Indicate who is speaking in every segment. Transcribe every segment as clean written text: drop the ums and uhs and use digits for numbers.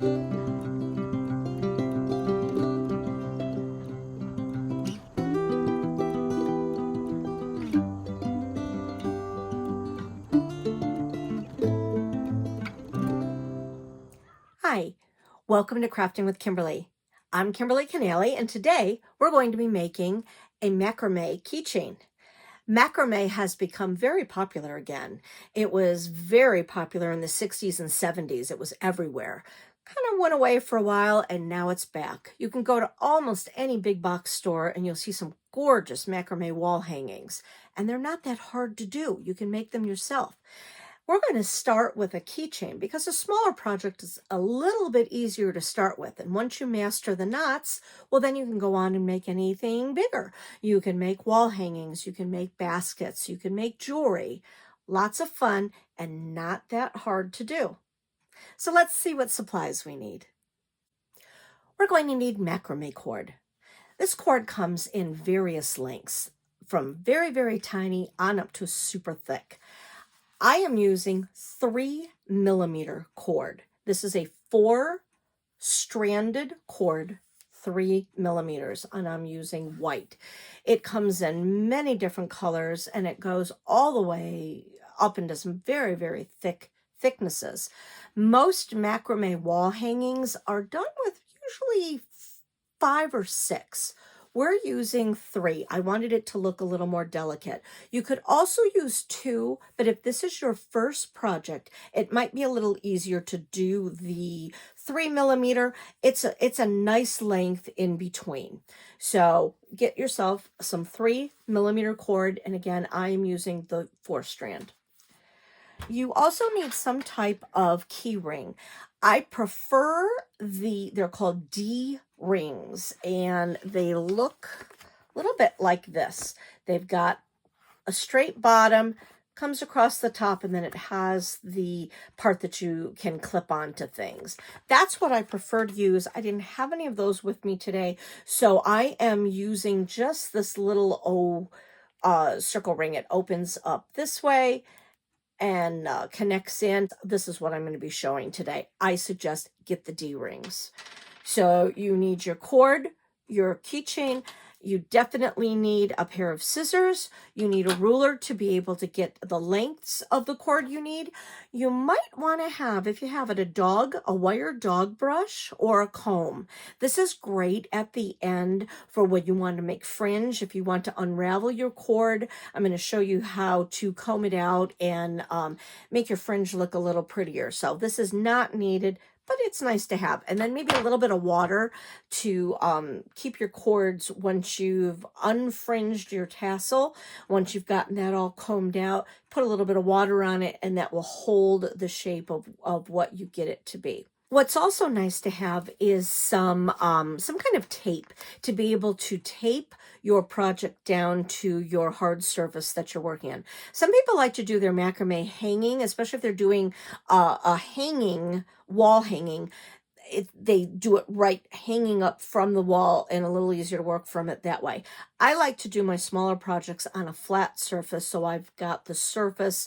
Speaker 1: Hi, welcome to Crafting with Kimberly. I'm Kimberly Canale, and today we're going to be making a macrame keychain. Macrame has become very popular again. It was very popular in the 60s and 70s. It was everywhere. Kind of went away for a while, and now it's back. You can go to almost any big box store and you'll see some gorgeous macrame wall hangings. And they're not that hard to do. You can make them yourself. We're going to start with a keychain because a smaller project is a little bit easier to start with. And once you master the knots, well, then you can go on and make anything bigger. You can make wall hangings, you can make baskets, you can make jewelry. Lots of fun and not that hard to do. So let's see what supplies we need. We're going to need macrame cord. This cord comes in various lengths, from very, very tiny on up to super thick. I am using 3mm cord. This is a 4-stranded cord, 3mm, and I'm using white. It comes in many different colors and it goes all the way up into some very, very thick thicknesses. Most macrame wall hangings are done with usually 5 or 6. We're using 3. I wanted it to look a little more delicate. You could also use 2, but if this is your first project, it might be a little easier to do the 3mm. It's a nice length in between. So get yourself some 3mm cord, and again, I am using the 4-strand. You also need some type of key ring. I prefer they're called D rings, and they look a little bit like this. They've got a straight bottom, comes across the top, and then it has the part that you can clip onto things. That's what I prefer to use. I didn't have any of those with me today, so I am using just this little circle ring. It opens up this way and connects in. This is what I'm going to be showing today. I suggest get the D rings. So you need your cord, your keychain. You definitely need a pair of scissors. You need a ruler to be able to get the lengths of the cord you need. You might want to have, if you have it, a wire dog brush or a comb. This is great at the end for when you want to make fringe. If you want to unravel your cord, I'm going to show you how to comb it out and make your fringe look a little prettier. So this is not needed, but it's nice to have. And then maybe a little bit of water to keep your cords once you've unfringed your tassel. Once you've gotten that all combed out, put a little bit of water on it, and that will hold the shape of what you get it to be. What's also nice to have is some kind of tape to be able to tape your project down to your hard surface that you're working on. Some people like to do their macrame hanging, especially if they're doing a hanging, wall hanging. They do it right hanging up from the wall and a little easier to work from it that way. I like to do my smaller projects on a flat surface, so I've got the surface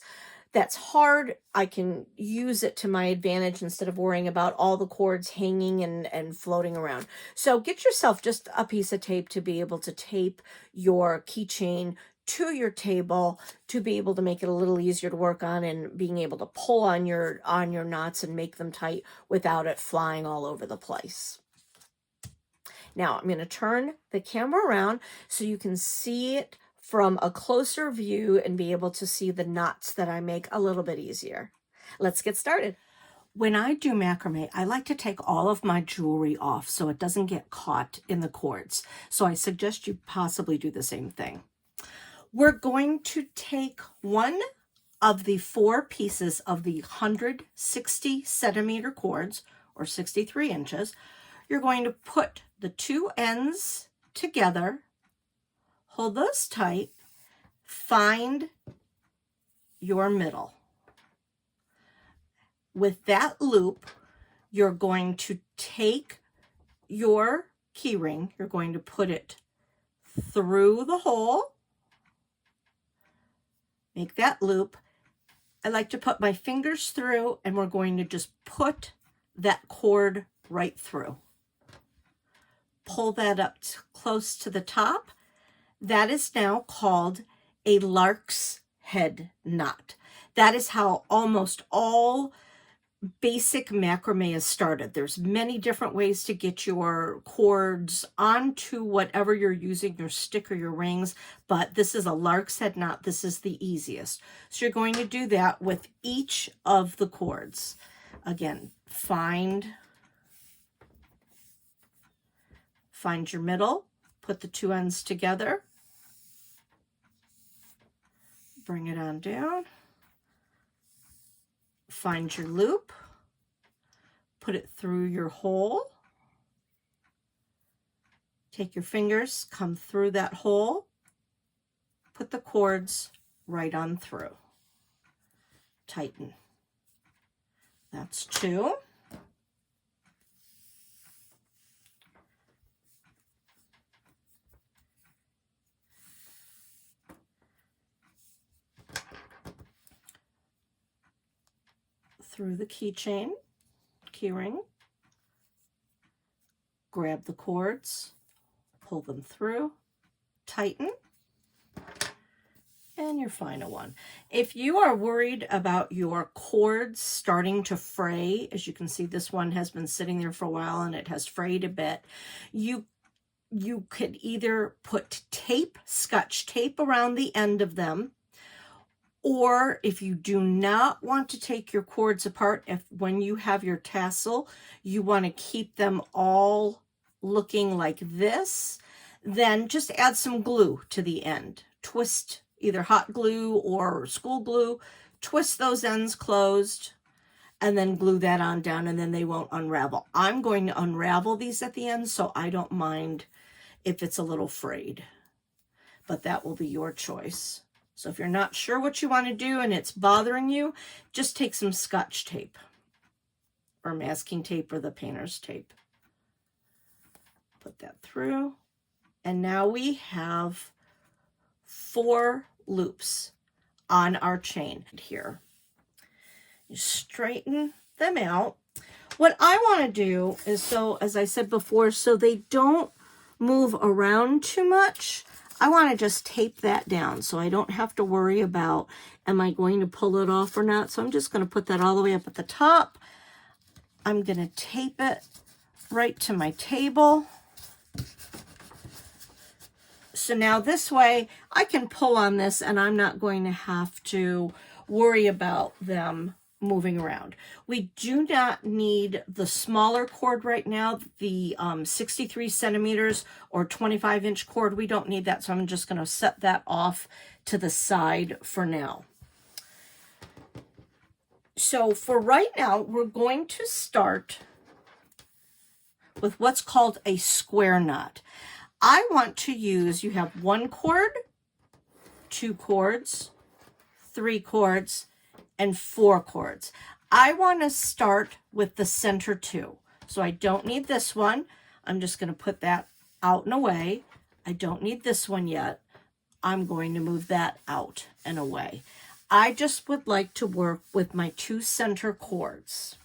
Speaker 1: that's hard. I can use it to my advantage instead of worrying about all the cords hanging and floating around. So get yourself just a piece of tape to be able to tape your keychain to your table to be able to make it a little easier to work on and being able to pull on your knots and make them tight without it flying all over the place. Now I'm going to turn the camera around so you can see it from a closer view and be able to see the knots that I make a little bit easier. Let's get started. When I do macrame, I like to take all of my jewelry off so it doesn't get caught in the cords. So I suggest you possibly do the same thing. We're going to take one of the 4 pieces of the 160 centimeter cords, or 63 inches. You're going to put the 2 ends together, hold those tight, find your middle. With that loop, you're going to take your key ring, you're going to put it through the hole, make that loop. I like to put my fingers through, and we're going to just put that cord right through. Pull that up close to the top. That is now called a lark's head knot. That is how almost all basic macrame is started. There's many different ways to get your cords onto whatever you're using, your stick or your rings, but this is a lark's head knot. This is the easiest. So you're going to do that with each of the cords. Again, find your middle, put the two ends together, bring it on down, find your loop, put it through your hole, take your fingers, come through that hole, put the cords right on through, tighten. That's two. Through the keychain, key ring, grab the cords, pull them through, tighten, and your final one. If you are worried about your cords starting to fray, as you can see, this one has been sitting there for a while and it has frayed a bit, you could either put tape, Scotch tape around the end of them, or if you do not want to take your cords apart, when you have your tassel, you want to keep them all looking like this, then just add some glue to the end. Twist either hot glue or school glue, twist those ends closed, and then glue that on down, and then they won't unravel. I'm going to unravel these at the end, so I don't mind if it's a little frayed, but that will be your choice. So if you're not sure what you want to do and it's bothering you, just take some Scotch tape or masking tape or the painter's tape. Put that through. And now we have 4 loops on our chain here. You straighten them out. What I want to do is, so as I said before, so they don't move around too much, I want to just tape that down so I don't have to worry about, am I going to pull it off or not? So I'm just going to put that all the way up at the top. I'm going to tape it right to my table. So now this way I can pull on this and I'm not going to have to worry about them moving around. We do not need the smaller cord right now, the 63 centimeters or 25-inch cord. We don't need that, so I'm just going to set that off to the side for now. So for right now, we're going to start with what's called a square knot. I want to use, you have 1 cord, 2 cords, 3 cords, and 4 cords. I want to start with the center 2. So I don't need this one. I'm just going to put that out and away. I don't need this one yet. I'm going to move that out and away. I just would like to work with my 2 center cords.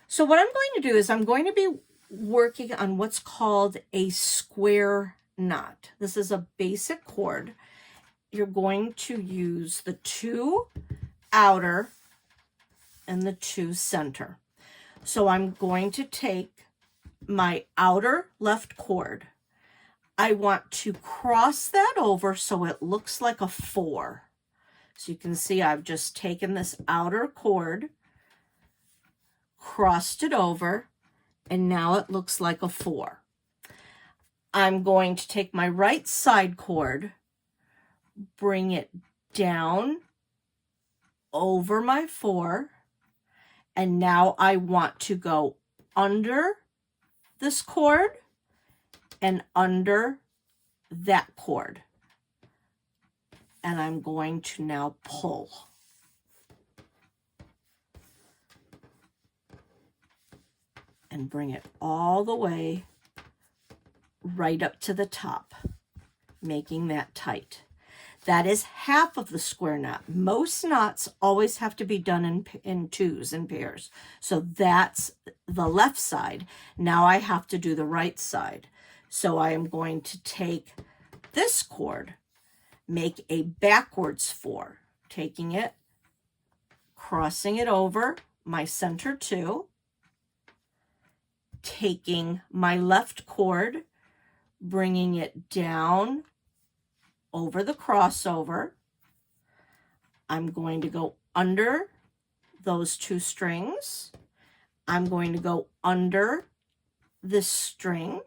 Speaker 1: So what I'm going to do is I'm going to be working on what's called a square knot. This is a basic cord. You're going to use the 2 outer and the 2 center. So I'm going to take my outer left cord. I want to cross that over so it looks like a 4. So you can see I've just taken this outer cord, crossed it over, and now it looks like a 4. I'm going to take my right side cord, bring it down over my 4, and now I want to go under this cord and under that cord, and I'm going to now pull. And bring it all the way right up to the top, making that tight. That is half of the square knot. Most knots always have to be done in twos, in pairs. So that's the left side. Now I have to do the right side. So I am going to take this cord, make a backwards 4, taking it, crossing it over my center 2, taking my left cord, bringing it down over the crossover. I'm going to go under those 2 strings. I'm going to go under this string,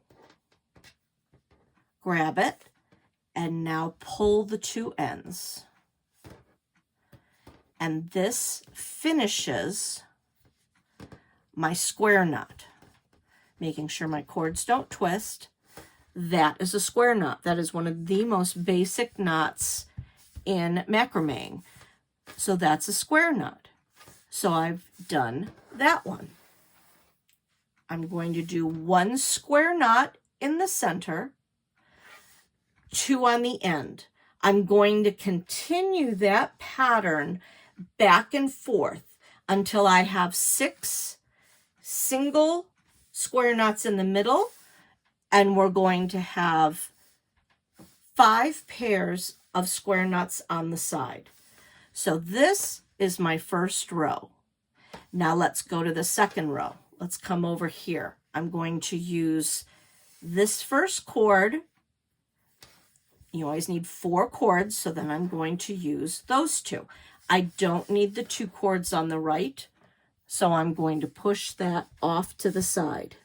Speaker 1: grab it, and now pull the 2 ends. And this finishes my square knot, making sure my cords don't twist. That is a square knot. That is one of the most basic knots in macrame. So that's a square knot. So I've done that one. I'm going to do 1 square knot in the center, 2 on the end. I'm going to continue that pattern back and forth until I have 6 single square knots in the middle, and we're going to have 5 pairs of square knots on the side. So this is my first row. Now let's go to the second row. Let's come over here. I'm going to use this first cord. You always need 4 cords, so then I'm going to use those 2. I don't need the 2 cords on the right, so I'm going to push that off to the side.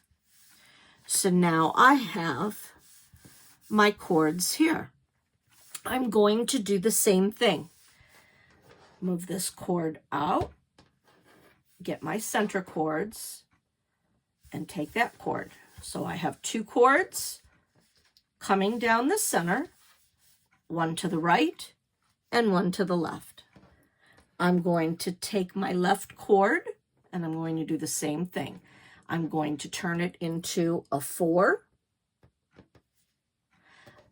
Speaker 1: So now I have my cords here. I'm going to do the same thing. Move this cord out, get my center cords, and take that cord. So I have 2 cords coming down the center, 1 to the right and 1 to the left. I'm going to take my left cord and I'm going to do the same thing. I'm going to turn it into a 4.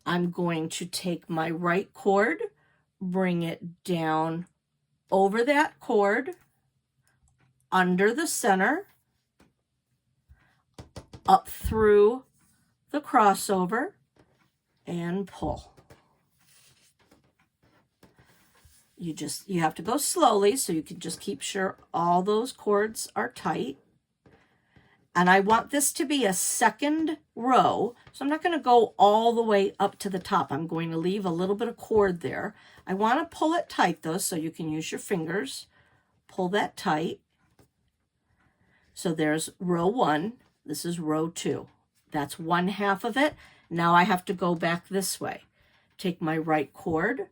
Speaker 1: I'm going to take my right cord, bring it down over that cord, under the center, up through the crossover, and pull. You have to go slowly so you can just keep sure all those cords are tight. And I want this to be a second row, so I'm not going to go all the way up to the top. I'm going to leave a little bit of cord there. I want to pull it tight though, so you can use your fingers. Pull that tight. So there's row 1. This is row 2. That's 1/2 of it. Now I have to go back this way. Take my right cord,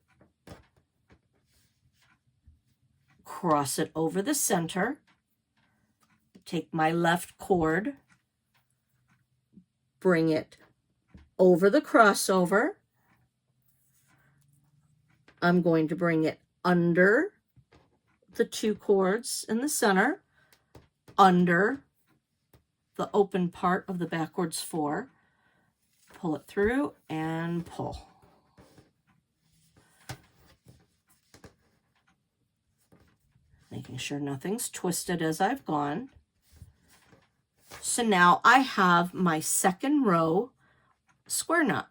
Speaker 1: cross it over the center, take my left cord, bring it over the crossover. I'm going to bring it under the 2 cords in the center, under the open part of the backwards 4, pull it through and pull. Making sure nothing's twisted as I've gone. So now I have my second row square knot.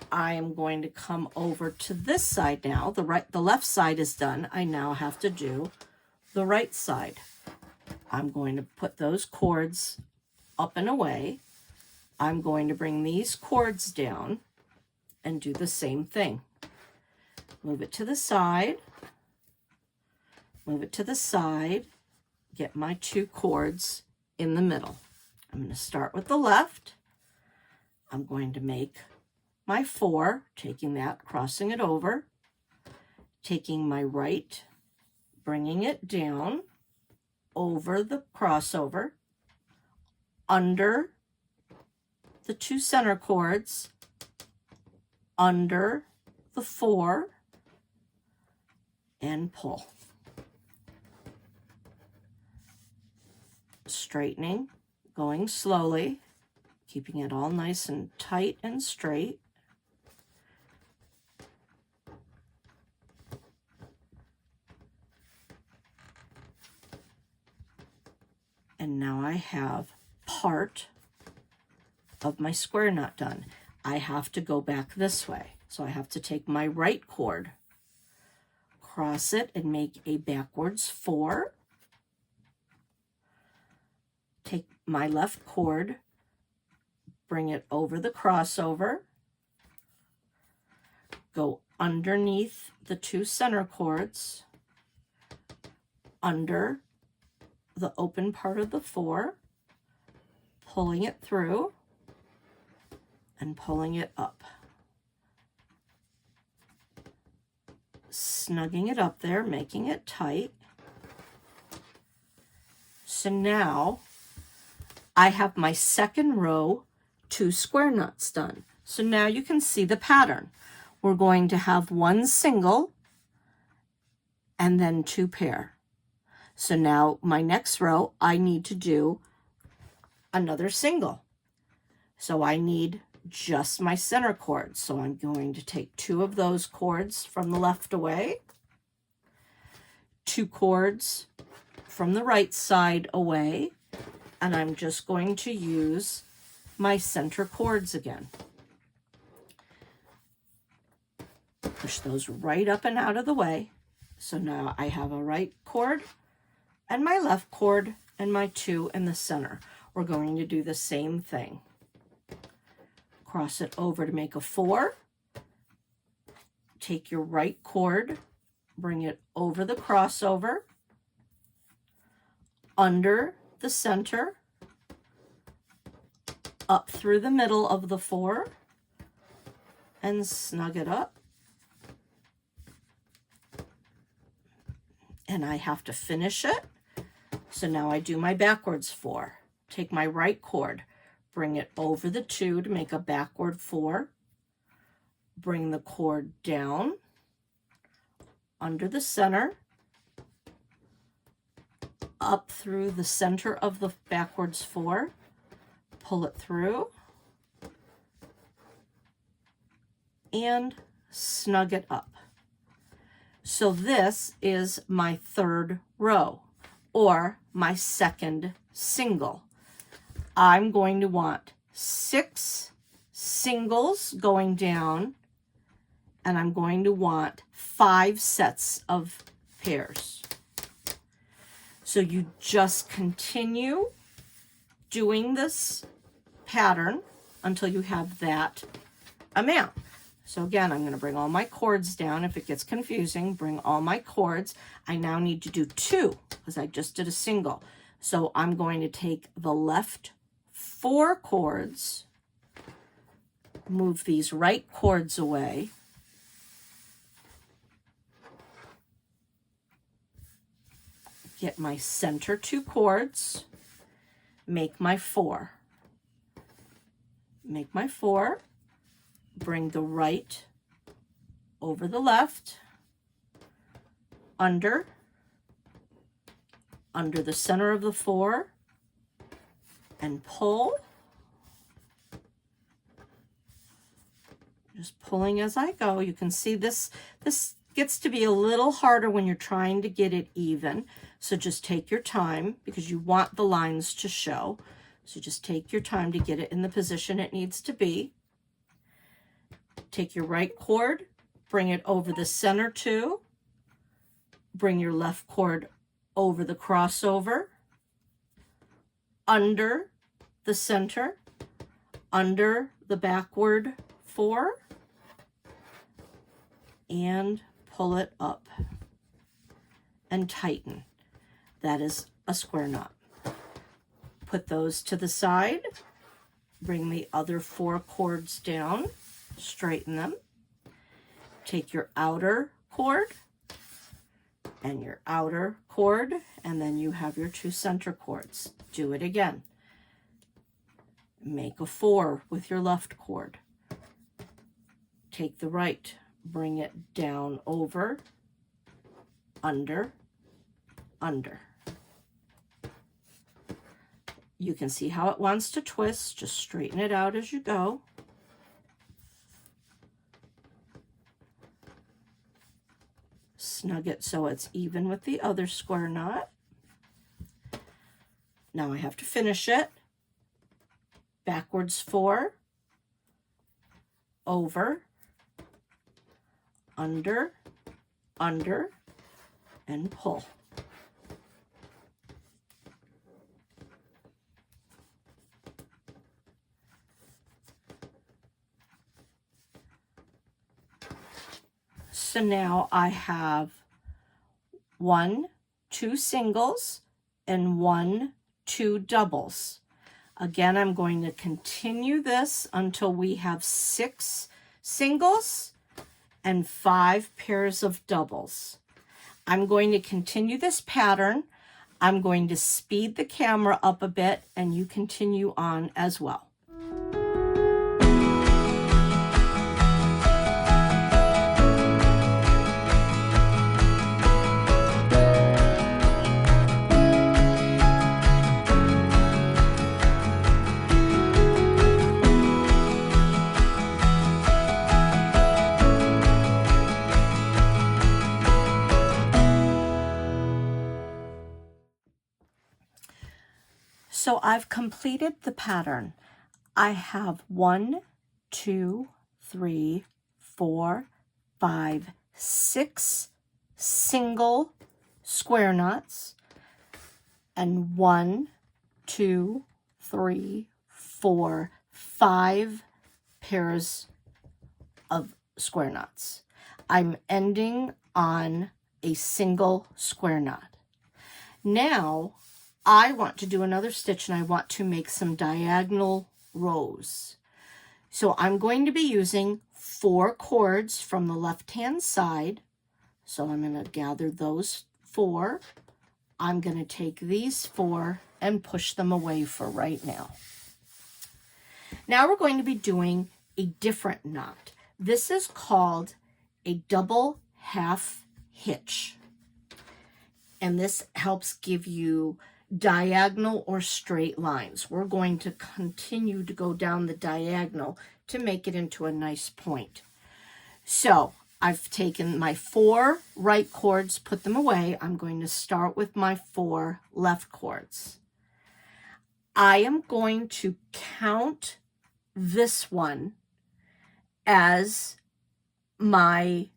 Speaker 1: I am going to come over to this side now. The left side is done. I now have to do the right side. I'm going to put those cords up and away. I'm going to bring these cords down and do the same thing. Move it to the side. Move it to the side. Get my 2 cords in the middle. I'm going to start with the left. I'm going to make my 4, taking that, crossing it over, taking my right, bringing it down over the crossover, under the 2 center cords, under the 4, and pull. Straightening, going slowly, keeping it all nice and tight and straight. now I have part of my square knot done. I have to go back this way. So I have to take my right cord, cross it, and make a backwards 4. Take my left cord, bring it over the crossover, go underneath the 2 center cords, under the open part of the 4, pulling it through and pulling it up. Snugging it up there, making it tight. So now I have my second row 2 square knots done. So now you can see the pattern. We're going to have 1 single and then 2 pair. So now my next row, I need to do another single. So I need just my center cord. So I'm going to take 2 of those cords from the left away, 2 cords from the right side away, and I'm just going to use my center cords again. Push those right up and out of the way. So now I have a right cord and my left cord and my 2 in the center. We're going to do the same thing. Cross it over to make a 4. Take your right cord, bring it over the crossover, under the center, up through the middle of the 4, and snug it up. And I have to finish it. So now I do my backwards 4. Take my right cord, bring it over the 2 to make a backward 4. Bring the cord down, under the center, up through the center of the backwards 4, pull it through, and snug it up. So this is my third row, or my second single. I'm going to want 6 singles going down, and I'm going to want 5 sets of pairs. So you just continue doing this pattern until you have that amount. So again, I'm going to bring all my cords down. If it gets confusing, bring all my cords. I now need to do 2 because I just did a single. So I'm going to take the left 4 cords, move these right cords away, get my center 2 cords, make my 4. Make my 4, bring the right over the left, under the center of the 4, and pull. Just pulling as I go. You can see this gets to be a little harder when you're trying to get it even. So just take your time because you want the lines to show. So just take your time to get it in the position it needs to be. Take your right cord, bring it over the center 2. Bring your left cord over the crossover, under the center, under the backward 4, and pull it up and tighten. That is a square knot. Put those to the side, bring the other 4 cords down, straighten them. Take your outer cord and your outer cord, and then you have your 2 center cords. Do it again. Make a 4 with your left cord. Take the right, bring it down over, under. You can see how it wants to twist. Just straighten it out as you go. Snug it so it's even with the other square knot. Now I have to finish it. Backwards 4, over, under, and pull. So now I have 1, 2 singles and 1, 2 doubles. Again, I'm going to continue this until we have 6 singles and 5 pairs of doubles. I'm going to continue this pattern. I'm going to speed the camera up a bit and you continue on as well. So I've completed the pattern. I have 1, 2, 3, 4, 5, 6 single square knots and 1, 2, 3, 4, 5 pairs of square knots. I'm ending on a single square knot. Now I want to do another stitch and I want to make some diagonal rows. So I'm going to be using 4 cords from the left-hand side. So I'm going to gather those 4. I'm going to take these 4 and push them away for right now. Now we're going to be doing a different knot. This is called a double half hitch. And this helps give you diagonal or straight lines. We're going to continue to go down the diagonal to make it into a nice point. So I've taken my 4 right cords, put them away. I'm going to start with my 4 left cords. I am going to count this one as my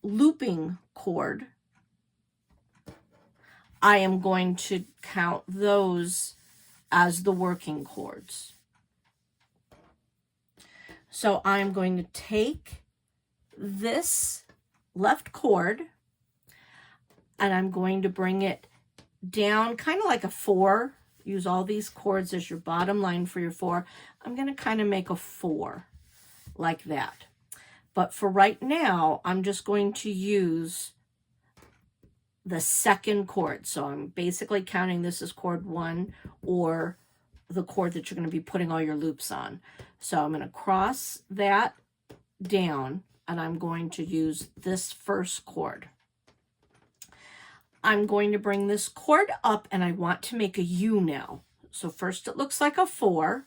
Speaker 1: looping cord. I am going to count those as the working cords. So I'm going to take this left cord and I'm going to bring it down kind of like a 4. Use all these cords as your bottom line for your 4. I'm going to kind of make a 4 like that. But for right now, I'm just going to use the second cord. So I'm basically counting this as cord 1 or the cord that you're going to be putting all your loops on. So I'm going to cross that down and I'm going to use this first cord. I'm going to bring this cord up and I want to make a U now. So first it looks like a 4,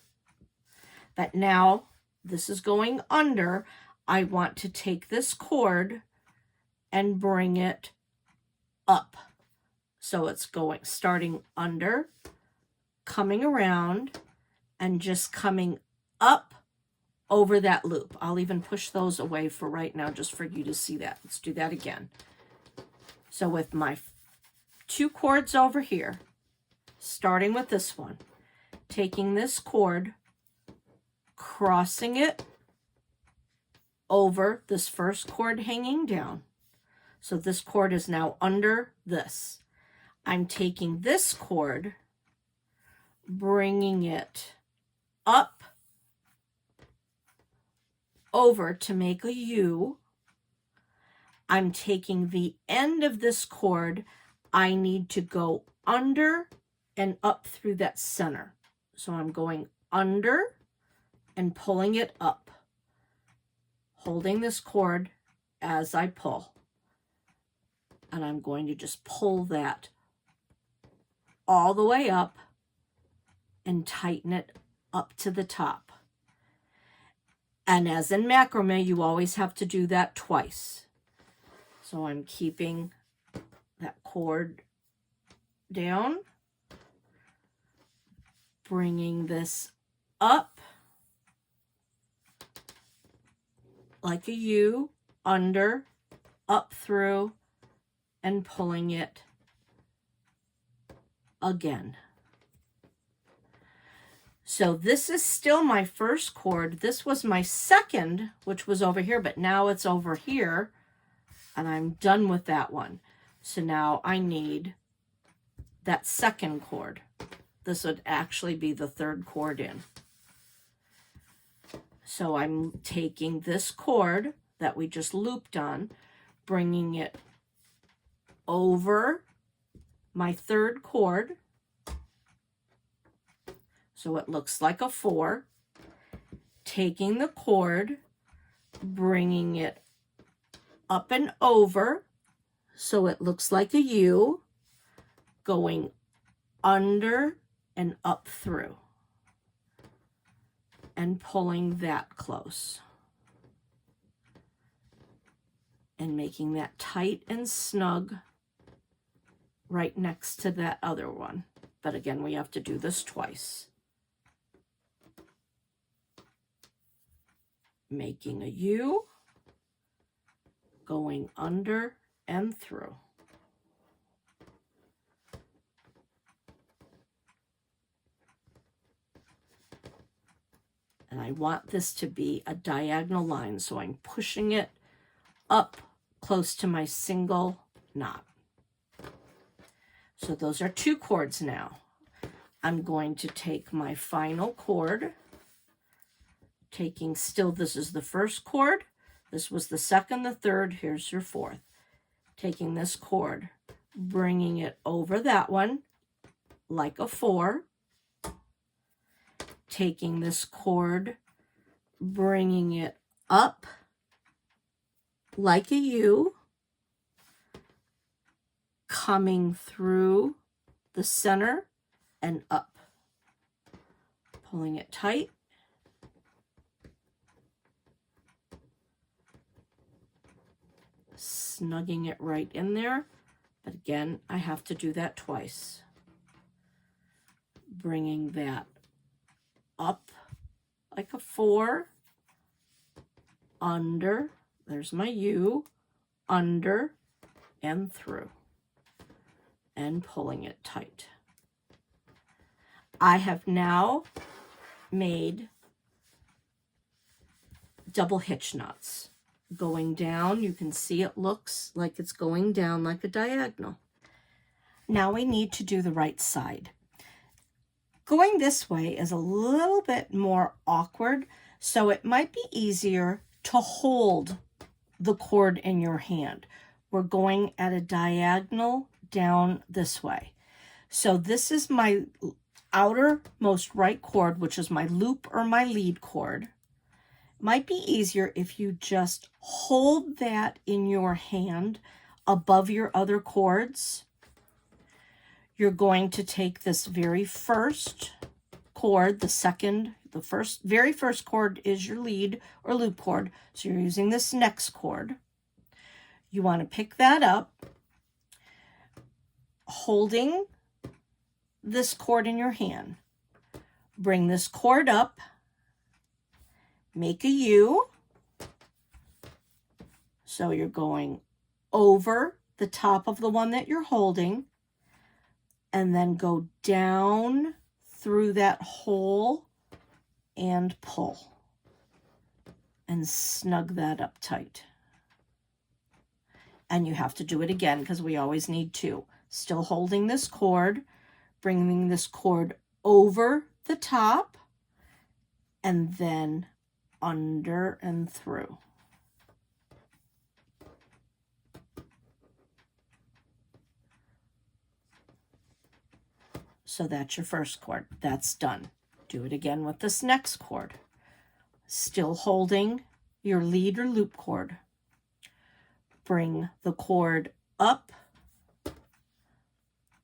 Speaker 1: but now this is going under. I want to take this cord and bring it up. So it's starting under, coming around, and just coming up over that loop. I'll even push those away for right now just for you to see that. Let's do that again. So with my 2 cords over here, starting with this one, taking this cord, crossing it over this first cord hanging down. So this cord is now under this. I'm taking this cord, bringing it up over to make a U. I'm taking the end of this cord. I need to go under and up through that center. So I'm going under and pulling it up, holding this cord as I pull. And I'm going to just pull that all the way up and tighten it up to the top. And as in macrame, you always have to do that twice. So I'm keeping that cord down, bringing this up like a U, under, up through, and pulling it again. So this is still my first cord. This was my second, which was over here, but now it's over here, and I'm done with that one. So now I need that second cord. This would actually be the third cord in. So I'm taking this cord that we just looped on, bringing it over my third cord, so it looks like a 4, taking the cord, bringing it up and over, so it looks like a U, going under and up through, and pulling that close, and making that tight and snug right next to that other one. But again, we have to do this twice. Making a U, going under and through. And I want this to be a diagonal line, so I'm pushing it up close to my single knot. So those are 2 cords now. I'm going to take my final cord, taking still, this is the first cord, this was the second, the third, here's your fourth. Taking this cord, bringing it over that one like a 4, taking this cord, bringing it up like a U, coming through the center and up, pulling it tight, snugging it right in there. But again, I have to do that twice. Bringing that up like a 4, under, there's my U, under and through, and pulling it tight. I have now made double hitch knots. Going down, you can see it looks like it's going down like a diagonal. Now we need to do the right side. Going this way is a little bit more awkward, so it might be easier to hold the cord in your hand. We're going at a diagonal down this way. So this is my outermost right cord, which is my loop or my lead cord. Might be easier if you just hold that in your hand above your other cords. You're going to take this very first cord, very first cord is your lead or loop cord. So you're using this next cord. You want to pick that up, holding this cord in your hand. Bring this cord up, make a U. So you're going over the top of the one that you're holding, and then go down through that hole and pull and snug that up tight. And you have to do it again because we always need 2. Still holding this cord, bringing this cord over the top, and then under and through. So that's your first cord. That's done. Do it again with this next cord. Still holding your lead or loop cord. Bring the cord up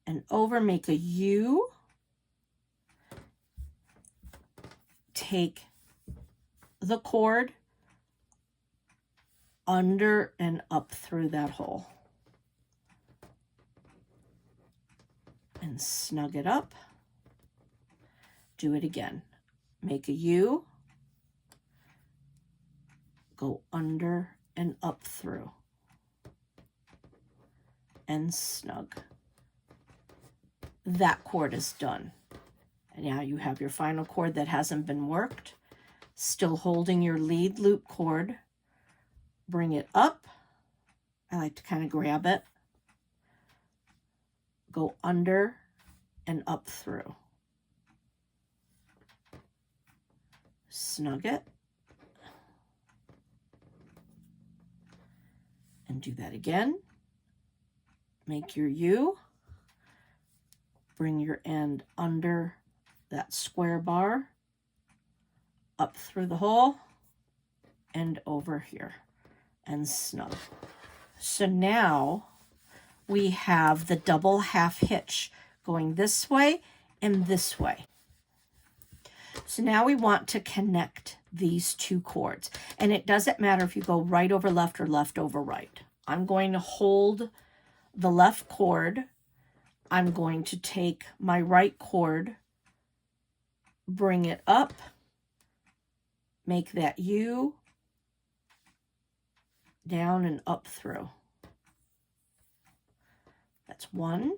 Speaker 1: and over, make a U. Take the cord under and up through that hole. And snug it up. Do it again. Make a U, go under and up through, and snug. That cord is done. And now you have your final cord that hasn't been worked. Still holding your lead loop cord. Bring it up. I like to kind of grab it. Go under and up through. Snug it. And do that again. Make your U. Bring your end under that square bar, up through the hole, and over here, and snug. So now we have the double half hitch going this way and this way. So now we want to connect these two cords. And it doesn't matter if you go right over left or left over right. I'm going to hold the left cord. I'm going to take my right cord, bring it up, make that U, down and up through. That's one.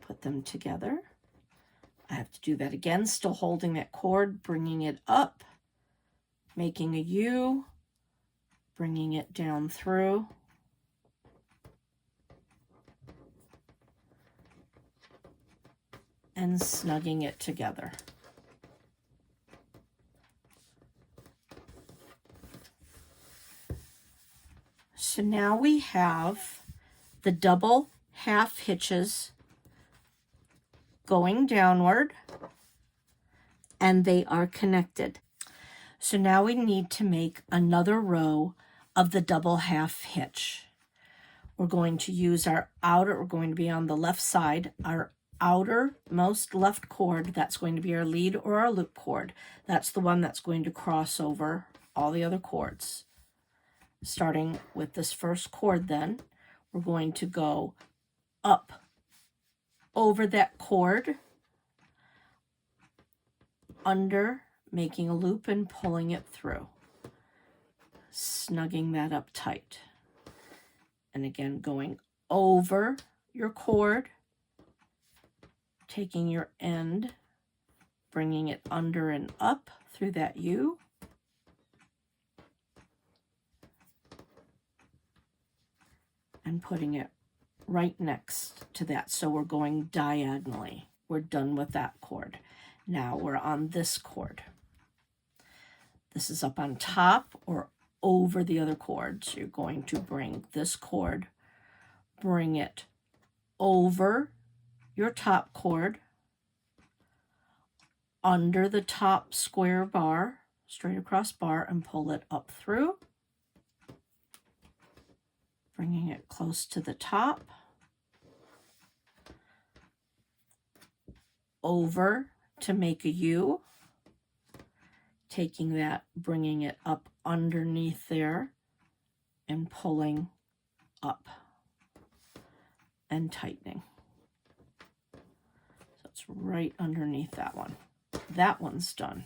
Speaker 1: Put them together. I have to do that again, still holding that cord, bringing it up, making a U, bringing it down through, and snugging it together. So now we have the double half hitches going downward, and they are connected. So now we need to make another row of the double half hitch. We're going to use our outer, we're going to be on the left side, our outermost left cord, that's going to be our lead or our loop cord. That's the one that's going to cross over all the other cords. Starting with this first cord then, we're going to go up over that cord, under, making a loop and pulling it through, snugging that up tight. And again, going over your cord, taking your end, bringing it under and up through that U, and putting it right next to that. So we're going diagonally. We're done with that cord. Now we're on this cord. This is up on top or over the other cord. So you're going to bring this cord, bring it over your top cord, under the top square bar, straight across bar, and pull it up through, bringing it close to the top, over to make a U, taking that, bringing it up underneath there, and pulling up and tightening. So it's right underneath that one. That one's done.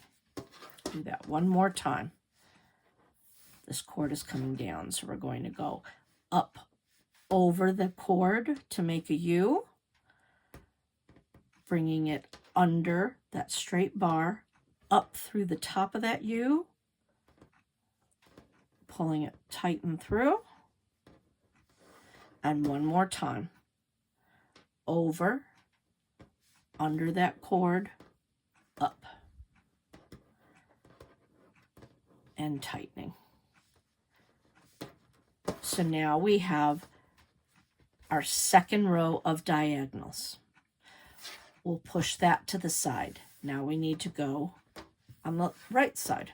Speaker 1: Do that one more time. This cord is coming down, so we're going to go up over the cord to make a U, bringing it under that straight bar, up through the top of that U, pulling it tight and through, and one more time, over, under that cord, up, and tightening. So now we have our second row of diagonals. We'll push that to the side. Now we need to go on the right side.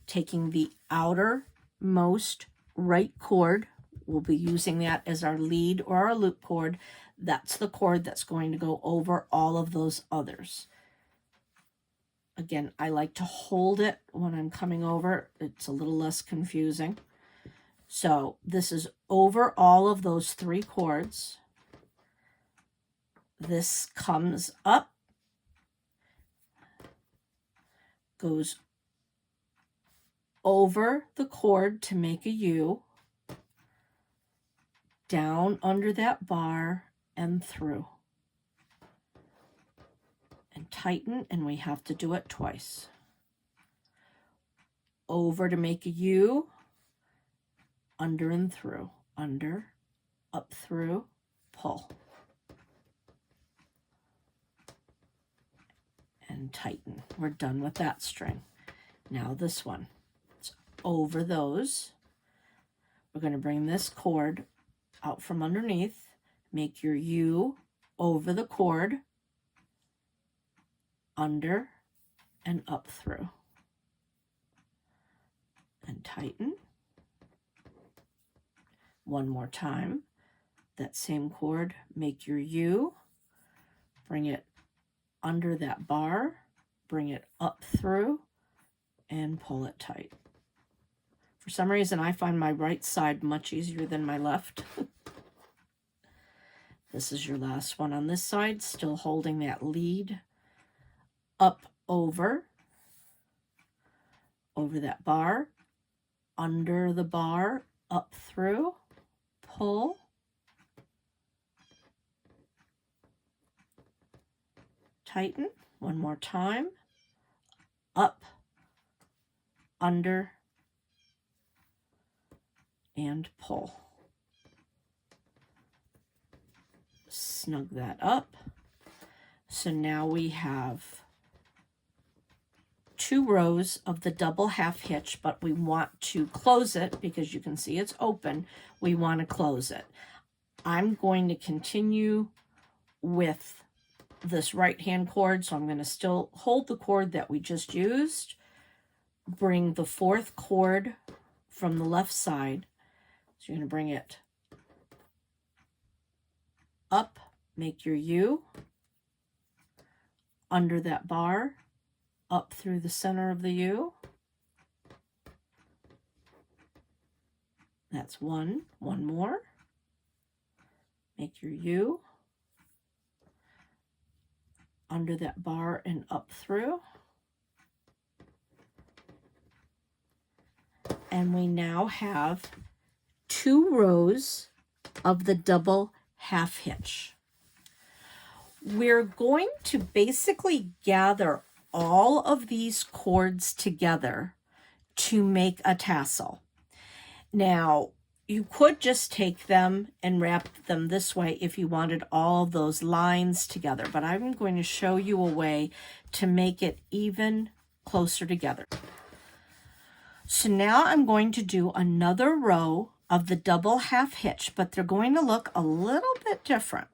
Speaker 1: Taking the outermost right cord, we'll be using that as our lead or our loop cord. That's the cord that's going to go over all of those others. Again, I like to hold it when I'm coming over. It's a little less confusing. So this is over all of those three cords. This comes up goes over the cord to make a U, down under that bar and through. And tighten, and we have to do it twice. Over to make a U, under and through, under, up through, pull. And tighten. We're done with that string. Now this one. It's over those. We're going to bring this cord out from underneath. Make your U over the cord, under and up through. And tighten. One more time. That same cord, make your U, bring it under that bar, bring it up through, and pull it tight. For some reason, I find my right side much easier than my left. This is your last one on this side, still holding that lead, up over that bar, under the bar, up through, pull, tighten, one more time, up, under, and pull. Snug that up. So now we have 2 rows of the double half hitch, but we want to close it because you can see it's open. We want to close it. I'm going to continue with this right hand cord, so I'm going to still hold the cord that we just used, bring the 4th cord from the left side. So you're going to bring it up, make your U, under that bar, up through the center of the U. That's one more. Make your U, under that bar and up through. And we now have 2 rows of the double half hitch. We're going to basically gather all of these cords together to make a tassel. Now, you could just take them and wrap them this way if you wanted all of those lines together, but I'm going to show you a way to make it even closer together. So now I'm going to do another row of the double half hitch, but they're going to look a little bit different.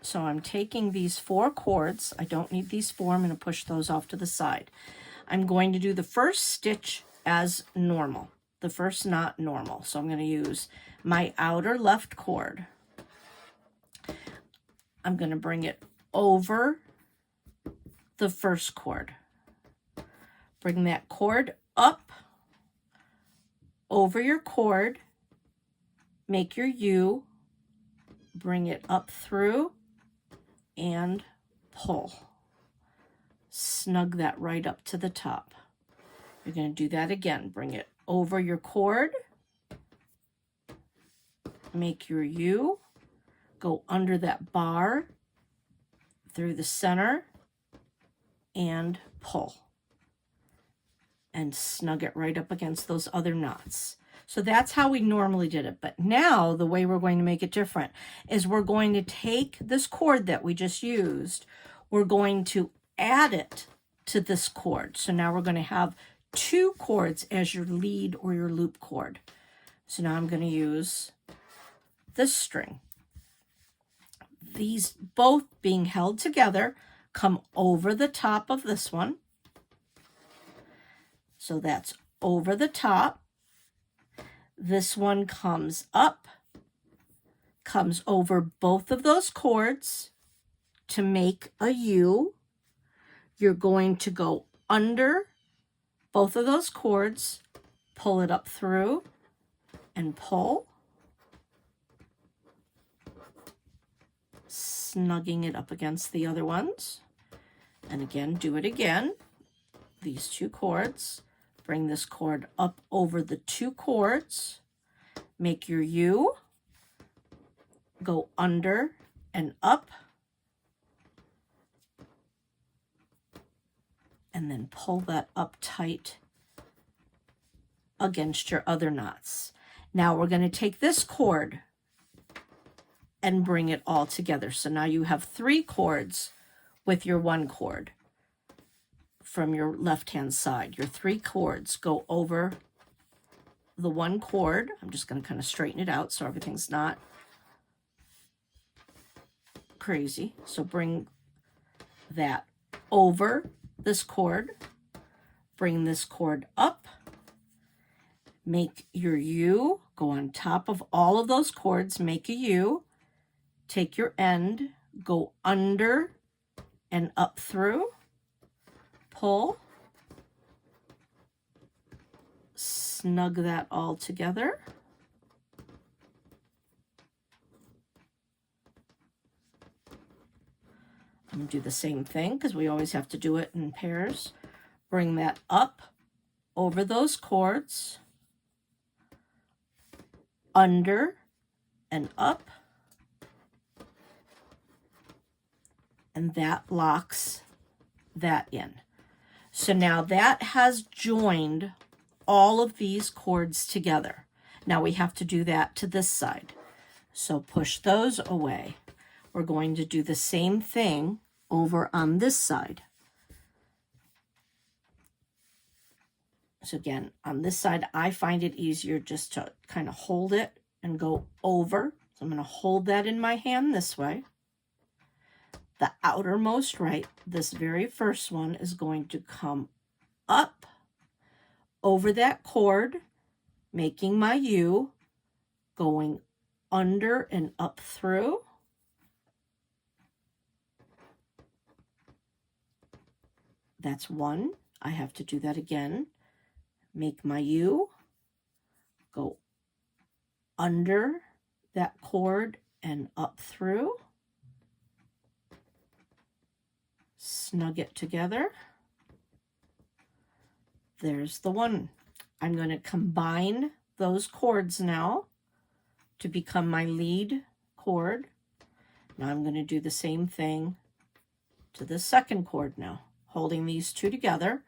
Speaker 1: So I'm taking these 4 cords. I don't need these 4. I'm going to push those off to the side. I'm going to do the first stitch as normal. The first knot normal. So I'm going to use my outer left cord. I'm going to bring it over the first cord. Bring that cord up over your cord. Make your U. Bring it up through and pull. Snug that right up to the top. You're going to do that again. Bring it over your cord, make your U, go under that bar, through the center, and pull. And snug it right up against those other knots. So that's how we normally did it. But now the way we're going to make it different is we're going to take this cord that we just used, we're going to add it to this cord. So now we're going to have 2 cords as your lead or your loop cord. So now I'm going to use this string. These both being held together come over the top of this one. So that's over the top. This one comes up, comes over both of those cords to make a U. You're going to go under both of those cords, pull it up through, and pull, snugging it up against the other ones. And again, do it again. these 2 cords, bring this cord up over the 2 cords, make your U, go under and up, and then pull that up tight against your other knots. Now we're going to take this cord and bring it all together. So now you have 3 cords with your 1 cord from your left-hand side. Your 3 cords go over the 1 cord. I'm just going to kind of straighten it out so everything's not crazy. So bring that over this cord, bring this cord up, make your U, go on top of all of those cords, make a U, take your end, go under and up through, pull, snug that all together. I'm going to do the same thing because we always have to do it in pairs. Bring that up over those cords, under and up, and that locks that in. So now that has joined all of these cords together. Now we have to do that to this side. So push those away. We're going to do the same thing over on this side. So again, on this side, I find it easier just to kind of hold it and go over. So I'm going to hold that in my hand this way. The outermost right, this very first one, is going to come up over that cord, making my U, going under and up through. That's 1. I have to do that again. Make my U, go under that cord and up through. Snug it together. There's the 1. I'm going to combine those cords now to become my lead cord. Now I'm going to do the same thing to the second cord now, holding these 2 together,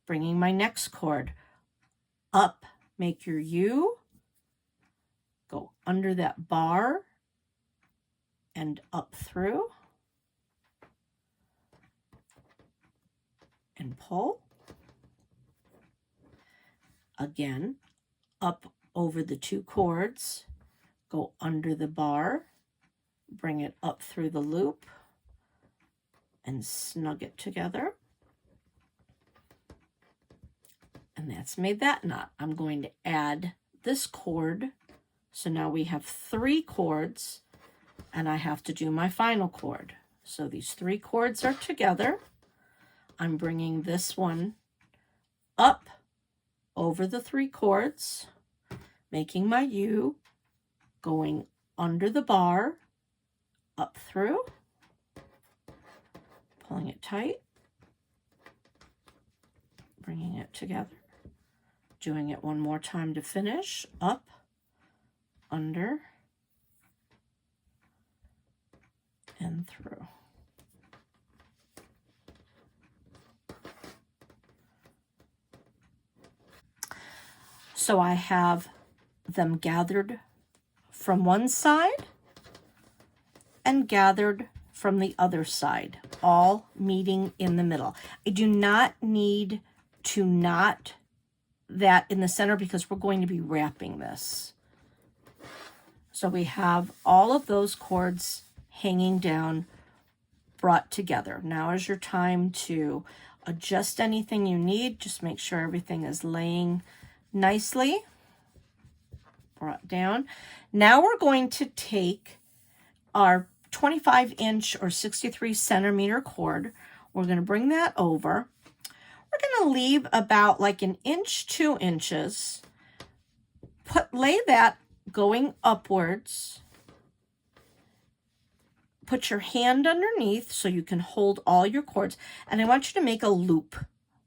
Speaker 1: bringing my next cord up, make your U, go under that bar and up through, and pull. Again, up over the 2 cords, go under the bar, bring it up through the loop, and snug it together. And that's made that knot. I'm going to add this cord. So now we have 3 cords, and I have to do my final cord. So these 3 cords are together. I'm bringing this one up over the 3 cords, making my U, going under the bar, up through, pulling it tight, bringing it together, doing it one more time to finish, up, under, and through. So I have them gathered from one side and gathered from the other side, all meeting in the middle. I do not need to knot that in the center because we're going to be wrapping this. So we have all of those cords hanging down, brought together. Now is your time to adjust anything you need. Just make sure everything is laying nicely, brought down. Now we're going to take our 25-inch or 63-centimeter cord. We're going to bring that over. We're going to leave about like 1 inch, 2 inches. Lay that going upwards. Put your hand underneath so you can hold all your cords. And I want you to make a loop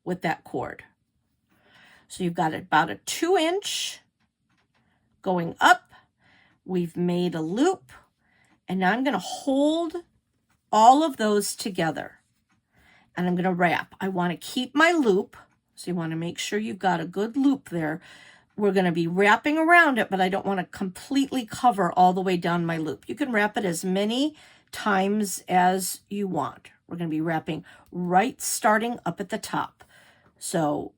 Speaker 1: with that cord. So you've got about a 2-inch going up. We've made a loop, and now I'm going to hold all of those together, and I'm going to wrap. I want to keep my loop, so you want to make sure you've got a good loop there. We're going to be wrapping around it, but I don't want to completely cover all the way down my loop. You can wrap it as many times as you want. We're going to be wrapping right starting up at the top. So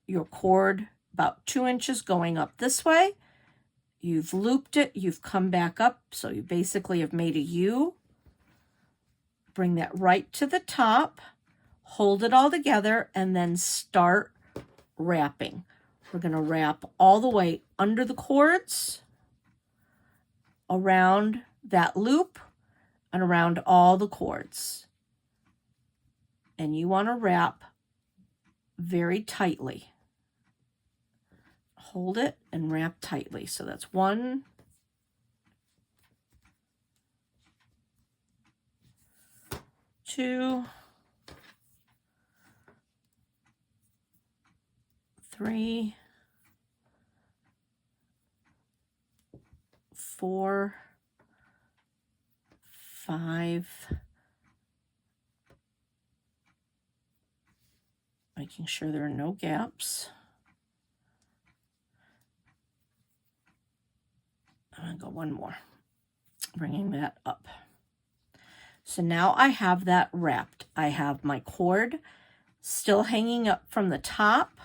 Speaker 1: your cord about 2 inches going up this way. You've looped it, you've come back up, so you basically have made a U. Bring that right to the top, hold it all together, and then start wrapping. We're going to wrap all the way under the cords, around that loop, and around all the cords. And you want to wrap very tightly. Hold it and wrap tightly. So that's 1, 2, 3, 4, 5, making sure there are no gaps. I'm going to go one more, bringing that up. So now I have that wrapped. I have my cord still hanging up from the top.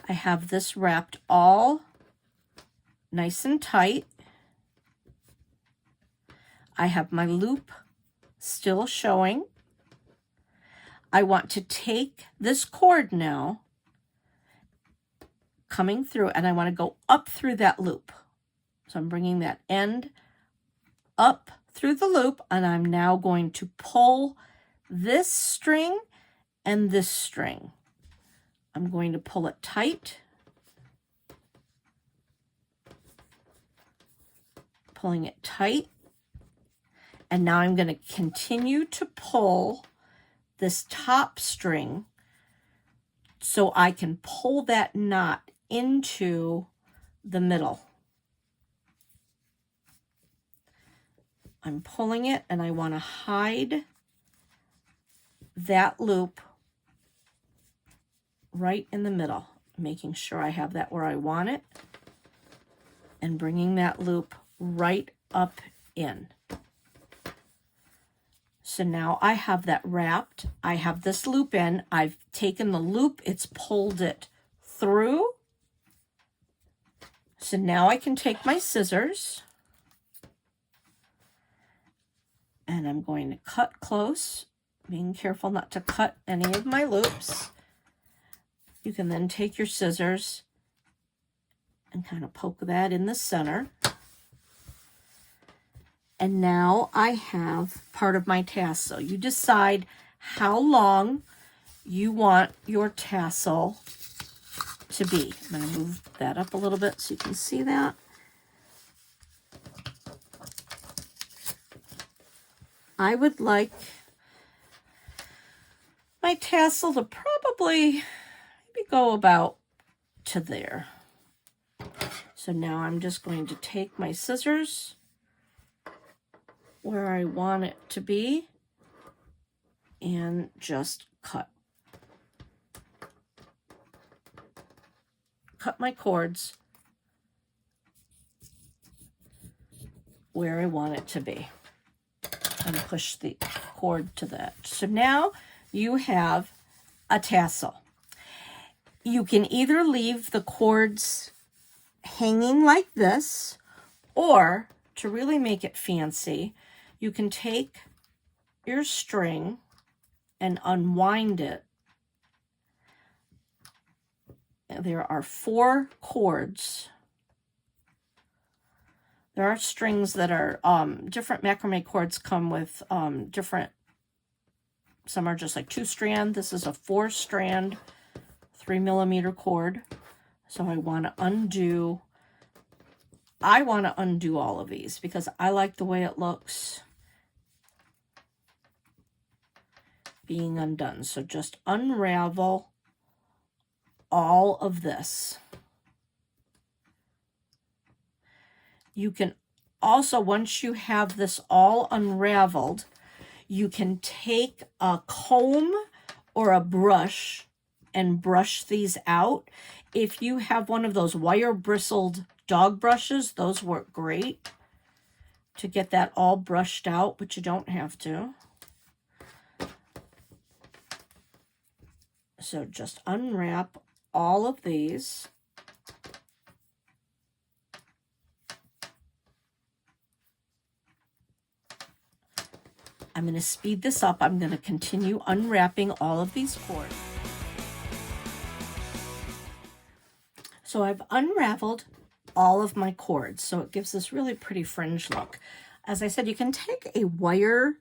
Speaker 1: I have this wrapped all nice and tight. I have my loop still showing. I want to take this cord now, coming through, and I want to go up through that loop. So I'm bringing that end up through the loop, and I'm now going to pull this string and this string. I'm going to pull it tight, pulling it tight, and now I'm going to continue to pull this top string so I can pull that knot into the middle. I'm pulling it, and I want to hide that loop right in the middle, making sure I have that where I want it, and bringing that loop right up in. So now I have that wrapped. I have this loop in. I've taken the loop, it's pulled it through. So now I can take my scissors, and I'm going to cut close, being careful not to cut any of my loops. You can then take your scissors and kind of poke that in the center. And now I have part of my tassel. You decide how long you want your tassel to be. I'm going to move that up a little bit so you can see that. I would like my tassel to probably maybe go about to there. So now I'm just going to take my scissors where I want it to be and just cut. Cut my cords where I want it to be. And push the cord to that. So now you have a tassel. You can either leave the cords hanging like this, or to really make it fancy, you can take your string and unwind it. There are 4 cords. There are strings that are different macrame cords come with different, some are just like 2-strand. This is a 4-strand 3mm cord. So I want to undo all of these because I like the way it looks. being undone. So just unravel all of this. You can also, once you have this all unraveled, you can take a comb or a brush and brush these out. If you have one of those wire bristled dog brushes, those work great to get that all brushed out, but you don't have to. So just unwrap all of these. I'm going to speed this up. I'm going to continue unwrapping all of these cords. So I've unraveled all of my cords, so it gives this really pretty fringe look. As I said, you can take a wire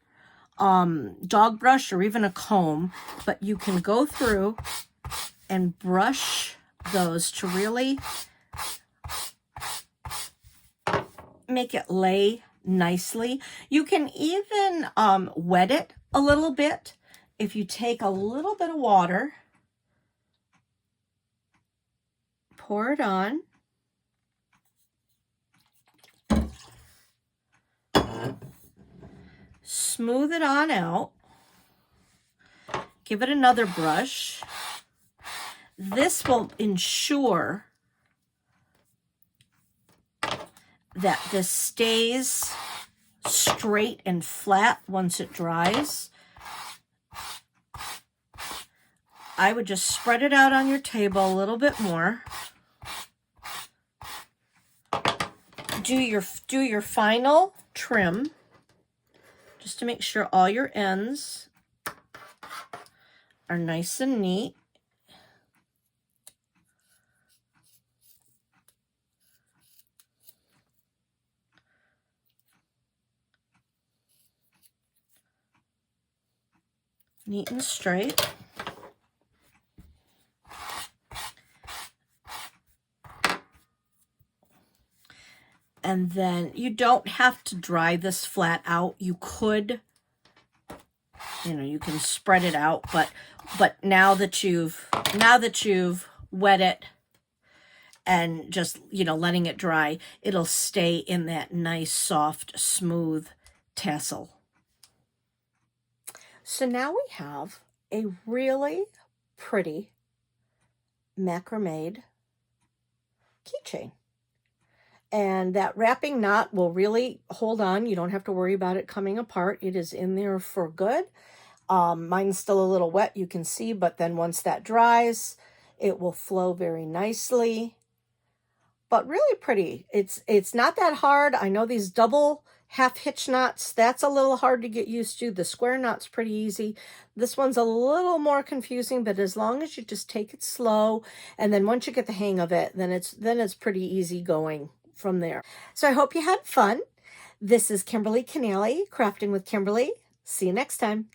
Speaker 1: dog brush or even a comb, but you can go through and brush those to really make it lay nicely. You can even wet it a little bit. If you take a little bit of water, pour it on, smooth it on out, give it another brush. This will ensure that this stays straight and flat once it dries. I would just spread it out on your table a little bit more. Do your final trim just to make sure all your ends are nice and neat. Neat and straight. And then you don't have to dry this flat out. You could, you can spread it out, but now that you've wet it and just, letting it dry, it'll stay in that nice, soft, smooth tassel. So now we have a really pretty macrame keychain. And that wrapping knot will really hold on. You don't have to worry about it coming apart. It is in there for good. Mine's still a little wet, you can see, but then once that dries, it will flow very nicely. But really pretty. It's not that hard. I know these double half hitch knots, that's a little hard to get used to. The square knot's pretty easy. This one's a little more confusing, but as long as you just take it slow, and then once you get the hang of it, then it's pretty easy going from there. So I hope you had fun. This is Kimberly Canale, Crafting with Kimberly. See you next time.